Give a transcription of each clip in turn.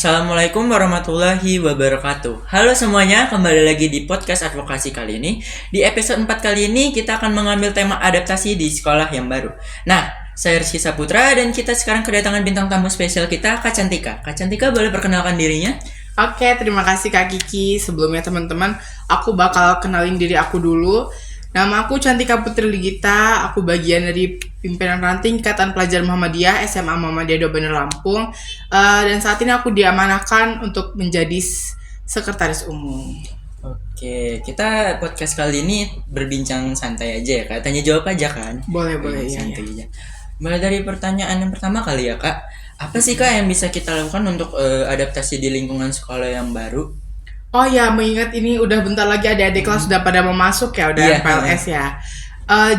Assalamualaikum warahmatullahi wabarakatuh. Halo semuanya, kembali lagi di podcast advokasi kali ini. Di episode 4 kali ini kita akan mengambil tema adaptasi di sekolah yang baru. Nah, saya Rizky Saputra dan kita sekarang kedatangan bintang tamu spesial kita, Kak Cantika. Kak Cantika boleh perkenalkan dirinya? Oke, terima kasih Kak Kiki. Sebelumnya teman-teman, aku bakal kenalin diri aku dulu. Nama aku Cantika Putri Ligita, aku bagian dari pimpinan ranting Ikatan Pelajar Muhammadiyah SMA Muhammadiyah Dobener Lampung. Dan saat ini aku diamanahkan untuk menjadi sekretaris umum. Oke, kita podcast kali ini berbincang santai aja ya Kak, tanya jawab aja kan? Boleh, Iya, santai ya. aja. Mulai dari pertanyaan yang pertama kali ya Kak. Apa sih Kak yang bisa kita lakukan untuk adaptasi di lingkungan sekolah yang baru? Oh ya, mengingat ini udah bentar lagi adik-adik kelas sudah pada mau masuk ya, udah PLS ya.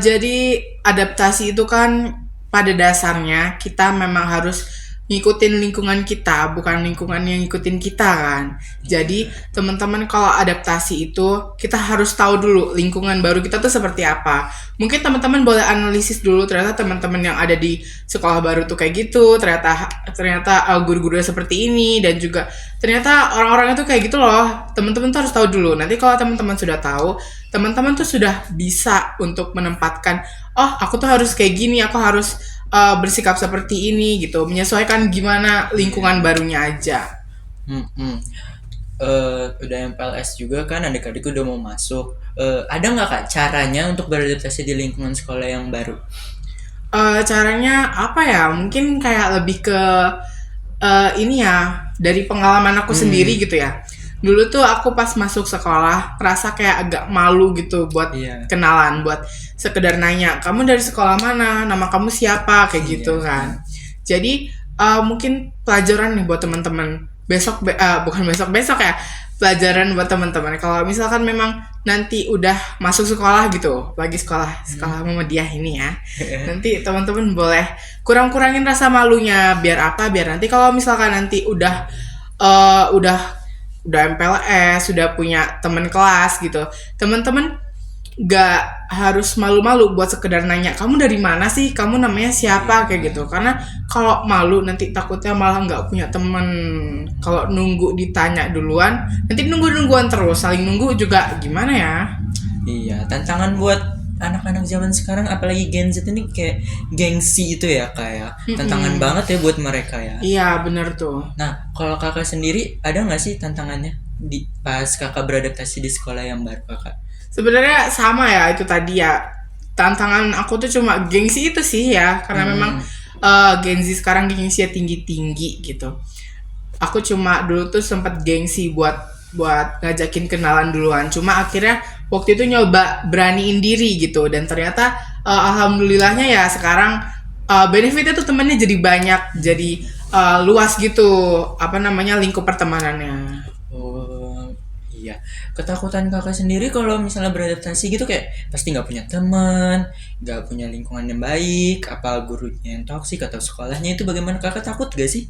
Jadi adaptasi itu kan pada dasarnya kita memang harus ngikutin lingkungan kita, bukan lingkungan yang ngikutin kita kan. Jadi teman-teman kalau adaptasi itu kita harus tahu dulu lingkungan baru kita tuh seperti apa. Mungkin teman-teman boleh analisis dulu, ternyata teman-teman yang ada di sekolah baru tuh kayak gitu, ternyata guru-gurunya seperti ini, dan juga ternyata orang-orangnya tuh kayak gitu loh. Teman-teman tuh harus tahu dulu. Nanti kalau teman-teman sudah tahu, teman-teman tuh sudah bisa untuk menempatkan, oh aku tuh harus kayak gini, aku harus bersikap seperti ini gitu, menyesuaikan gimana lingkungan barunya aja. Udah MPLS juga kan, adik-adik udah mau masuk. Ada nggak Kak caranya untuk beradaptasi di lingkungan sekolah yang baru? Caranya apa ya? Mungkin kayak lebih ke ini ya, dari pengalaman aku sendiri gitu ya. Dulu tuh aku pas masuk sekolah ngerasa kayak agak malu gitu buat kenalan, buat sekedar nanya, kamu dari sekolah mana, nama kamu siapa, kayak gitu kan. Jadi mungkin pelajaran nih buat teman-teman bukan besok ya, pelajaran buat teman-teman. Kalau misalkan memang nanti udah masuk sekolah gitu, lagi sekolah Muhammadiyah ini ya, nanti teman-teman boleh kurang-kurangin rasa malunya. Biar apa? Biar nanti kalau misalkan nanti udah MPLS, sudah punya teman kelas gitu, teman-teman gak harus malu-malu buat sekedar nanya, kamu dari mana sih, kamu namanya siapa, kayak gitu. Karena kalau malu nanti takutnya malah gak punya teman. Kalau nunggu ditanya duluan, nanti nunggu-nungguan terus, saling nunggu juga gimana ya. Iya, tantangan buat anak-anak zaman sekarang, apalagi Gen Z ini kayak gengsi itu ya kayak tantangan banget ya buat mereka ya. Iya bener tuh. Nah, kalau kakak sendiri ada nggak sih tantangannya di pas kakak beradaptasi di sekolah yang baru kakak? Sebenarnya sama ya, itu tadi ya, tantangan aku tuh cuma gengsi itu sih ya, karena memang Gen Z sekarang gengsinya tinggi-tinggi gitu. Aku cuma dulu tuh sempat gengsi buat ngajakin kenalan duluan, cuma akhirnya waktu itu nyoba beraniin diri gitu, dan ternyata alhamdulillahnya ya sekarang benefitnya tuh temennya jadi banyak, jadi luas gitu lingkup pertemanannya. Oh iya, ketakutan kakak sendiri kalau misalnya beradaptasi gitu kayak pasti nggak punya teman, nggak punya lingkungan yang baik, apa gurunya yang toksik atau sekolahnya itu bagaimana, kakak takut gak sih?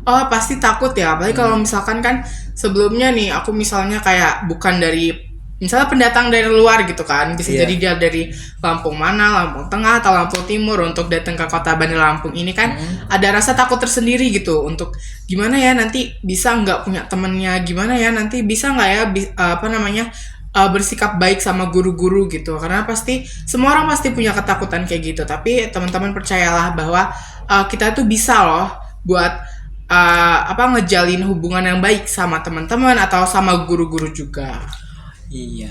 Oh pasti takut ya, apalagi kalau misalkan kan sebelumnya nih aku misalnya kayak bukan dari, misalnya pendatang dari luar gitu kan, bisa jadi dia dari Lampung mana, Lampung Tengah atau Lampung Timur, untuk datang ke kota Bandar Lampung ini kan ada rasa takut tersendiri gitu, untuk gimana ya nanti bisa nggak punya temennya, gimana ya nanti bisa nggak ya bersikap baik sama guru-guru gitu. Karena pasti semua orang pasti punya ketakutan kayak gitu, tapi teman-teman percayalah bahwa kita tuh bisa loh buat ngejalin hubungan yang baik sama teman-teman atau sama guru-guru juga. Iya,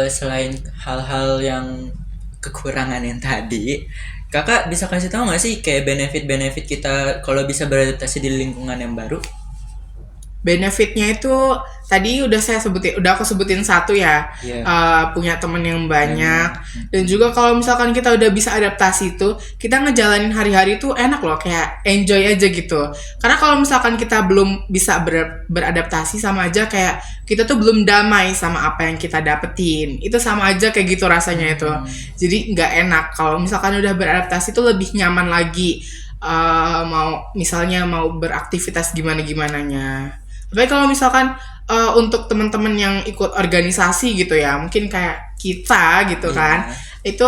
selain hal-hal yang kekurangan yang tadi, kakak bisa kasih tahu nggak sih kayak benefit-benefit kita kalau bisa beradaptasi di lingkungan yang baru? Benefitnya itu tadi udah aku sebutin satu ya, punya temen yang banyak, dan juga kalau misalkan kita udah bisa adaptasi itu, kita ngejalanin hari-hari itu enak loh, kayak enjoy aja gitu. Karena kalau misalkan kita belum bisa beradaptasi, sama aja kayak kita tuh belum damai sama apa yang kita dapetin. Itu sama aja kayak gitu rasanya itu. Jadi nggak enak. Kalau misalkan udah beradaptasi itu lebih nyaman lagi, mau beraktivitas gimana-gimananya. Tapi kalau misalkan untuk teman-teman yang ikut organisasi gitu ya, mungkin kayak kita gitu kan, itu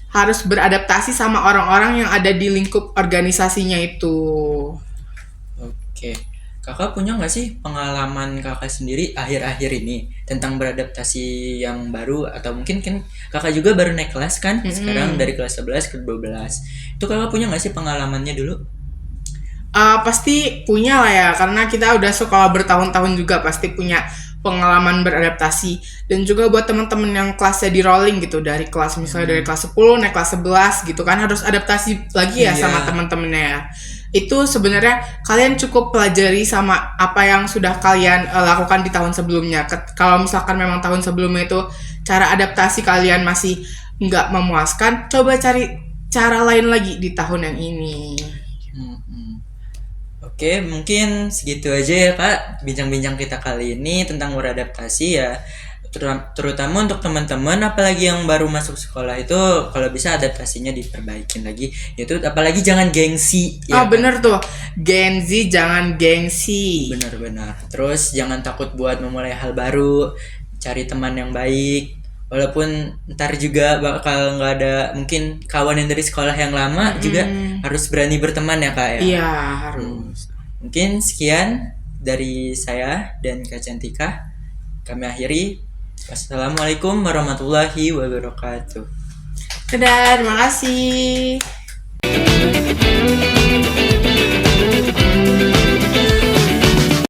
harus beradaptasi sama orang-orang yang ada di lingkup organisasinya itu. Oke. Kakak punya nggak sih pengalaman kakak sendiri akhir-akhir ini tentang beradaptasi yang baru, atau mungkin kan kakak juga baru naik kelas kan sekarang dari kelas 11 ke 12. Itu kakak punya nggak sih pengalamannya dulu? Pasti punya lah ya, karena kita udah sekolah bertahun-tahun juga pasti punya pengalaman beradaptasi. Dan juga buat teman-teman yang kelasnya di rolling gitu, dari kelas misalnya dari kelas 10 naik kelas 11 gitu kan, harus adaptasi lagi ya sama teman-temannya ya. Itu sebenarnya kalian cukup pelajari sama apa yang sudah kalian lakukan di tahun sebelumnya. Kalau misalkan memang tahun sebelumnya itu cara adaptasi kalian masih nggak memuaskan, coba cari cara lain lagi di tahun yang ini. Oke, mungkin segitu aja ya Kak, bincang-bincang kita kali ini tentang beradaptasi ya. Terutama untuk teman-teman apalagi yang baru masuk sekolah itu, kalau bisa adaptasinya diperbaikin lagi. Itu apalagi jangan gengsi ya. Bener tuh, Gen Z jangan gengsi. Benar-benar. Terus jangan takut buat memulai hal baru, cari teman yang baik. Walaupun ntar juga bakal nggak ada mungkin kawan yang dari sekolah yang lama, juga harus berani berteman ya Kak ya. Iya, harus. Mungkin sekian dari saya dan Kak Cantika. Kami akhiri. Wassalamualaikum warahmatullahi wabarakatuh. Dadah, terima kasih.